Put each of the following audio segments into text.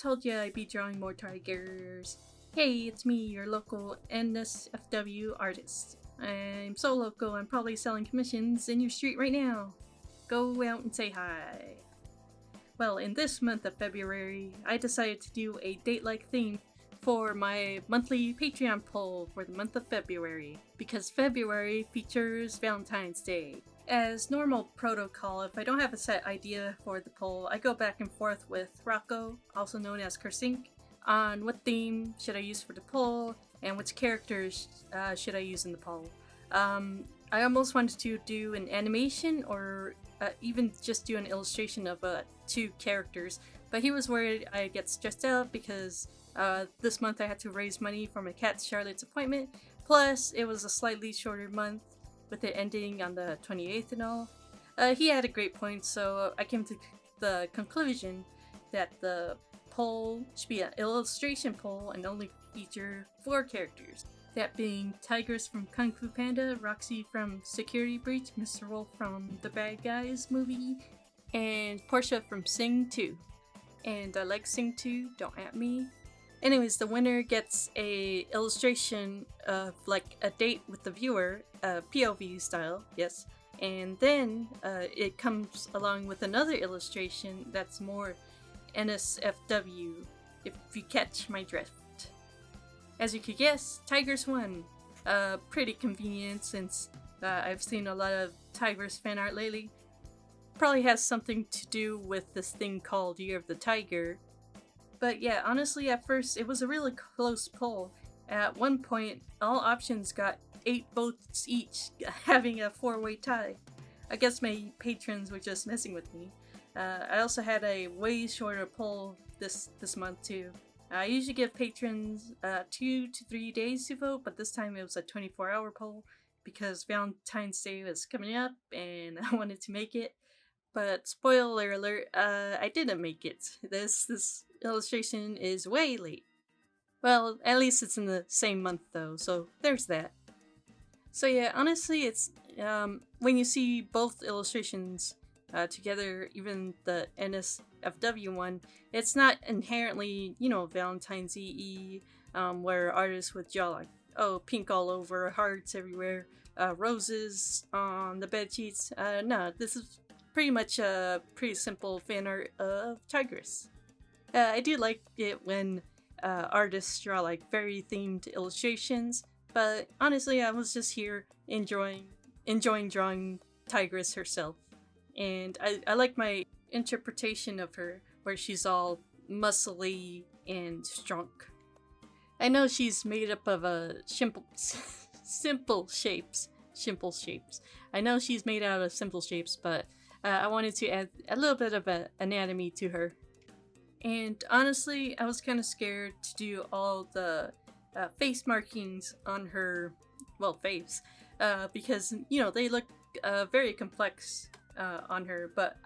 told you I'd be drawing more tigers. Hey, it's me, your local NSFW artist. I'm so local, I'm probably selling commissions in your street right now. Go out and say hi. Well, in this month of February, I decided to do a date-like theme for my monthly Patreon poll for the month of February, because February features Valentine's Day. As normal protocol, if I don't have a set idea for the poll, I go back and forth with Rocco, also known as Kersink, on what theme should I use for the poll and which characters should I use in the poll. I almost wanted to do an animation or even just do an illustration of 2 characters, but he was worried I'd get stressed out because this month I had to raise money for my cat Charlotte's appointment, plus it was a slightly shorter month with it ending on the 28th and all. He had a great point, so I came to the conclusion that the poll should be an illustration poll and only feature 4 characters. That being Tigress from Kung Fu Panda, Roxy from Security Breach, Mr. Wolf from The Bad Guys movie, and Portia from Sing 2. And I like Sing 2, don't at me. Anyways, the winner gets a illustration of like a date with the viewer, POV style, yes. And then it comes along with another illustration that's more NSFW, if you catch my drift. As you could guess, Tigress won. Pretty convenient since I've seen a lot of Tigress fan art lately. Probably has something to do with this thing called Year of the Tiger. But yeah, honestly, at first it was a really close poll. At one point, all options got 8 votes each, having a 4-way tie. I guess my patrons were just messing with me. I also had a way shorter poll this month too. I usually give patrons 2 to 3 days to vote, but this time it was a 24-hour poll because Valentine's Day was coming up and I wanted to make it. But spoiler alert, I didn't make it. This illustration is way late. Well, at least it's in the same month though, so there's that. So yeah, honestly, it's when you see both illustrations together, even the NSFW one, it's not inherently, Valentine's E, where artists would draw like, pink all over, hearts everywhere, roses on the bed sheets. No, this is pretty much a pretty simple fan art of Tigress. I do like it when artists draw like very themed illustrations, but honestly, I was just here enjoying drawing Tigress herself. And I like my interpretation of her, where she's all muscly and strong. I know she's made up of simple shapes. I know she's made out of simple shapes, but I wanted to add a little bit of anatomy to her. And honestly, I was kind of scared to do all the face markings on her, face, because, they look very complex on her, but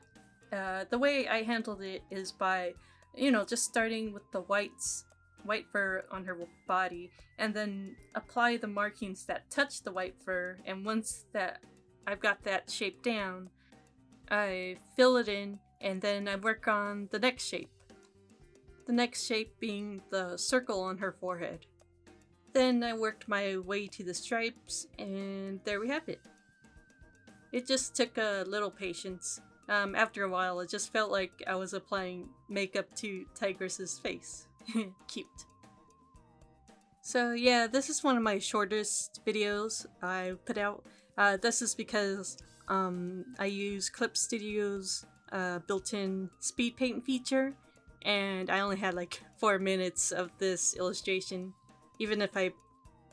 the way I handled it is by, just starting with the white fur on her body, and then apply the markings that touch the white fur, and once that I've got that shape down, I fill it in, and then I work on the next shape. The next shape being the circle on her forehead. Then I worked my way to the stripes, and there we have it. It just took a little patience. After a while, it just felt like I was applying makeup to Tigress's face. Cute. So yeah, this is one of my shortest videos I put out. This is because I use Clip Studio's built-in speed paint feature, and I only had like 4 minutes of this illustration, even if I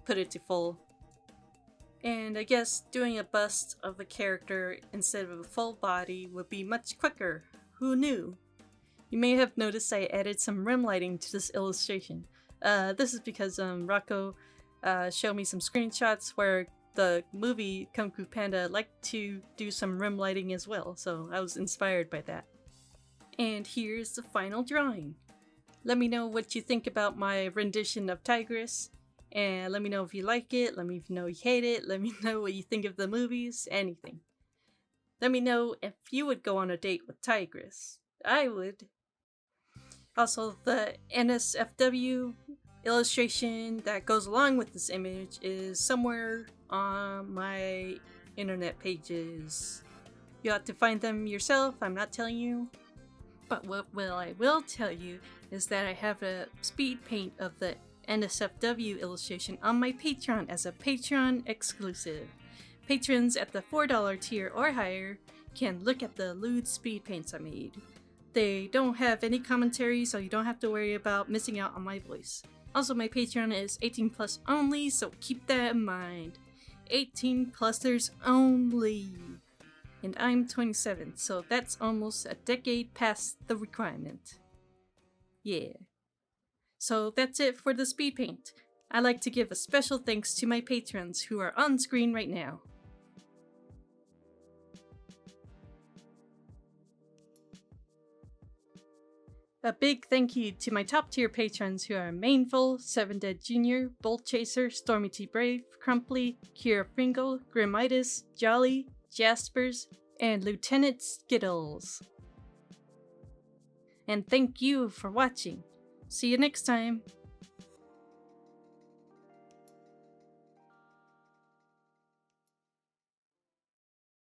put it to full. And I guess doing a bust of the character instead of a full body would be much quicker. Who knew? You may have noticed I added some rim lighting to this illustration. This is because Rocco showed me some screenshots where the movie Kung Fu Panda liked to do some rim lighting as well, so I was inspired by that. And here's the final drawing. Let me know what you think about my rendition of Tigress, and let me know if you like it, let me know if you hate it, let me know what you think of the movies, anything. Let me know if you would go on a date with Tigress. I would. Also, the NSFW illustration that goes along with this image is somewhere on my internet pages. You have to find them yourself, I'm not telling you. But what I will tell you is that I have a speed paint of the NSFW illustration on my Patreon as a Patreon exclusive. Patrons at the $4 tier or higher can look at the lewd speed paints I made. They don't have any commentary, so you don't have to worry about missing out on my voice. Also, my Patreon is 18 plus only, so keep that in mind. 18 plusers only. And I'm 27, so that's almost a decade past the requirement. Yeah. So that's it for the speed paint. I'd like to give a special thanks to my patrons who are on screen right now. A big thank you to my top tier patrons who are Mainful, 7 Dead Jr., Bolt Chaser, Stormy T. Brave, Crumply, Kira Pringle, Grimitis, Jolly, Jaspers, and Lieutenant Skittles. And thank you for watching. See you next time.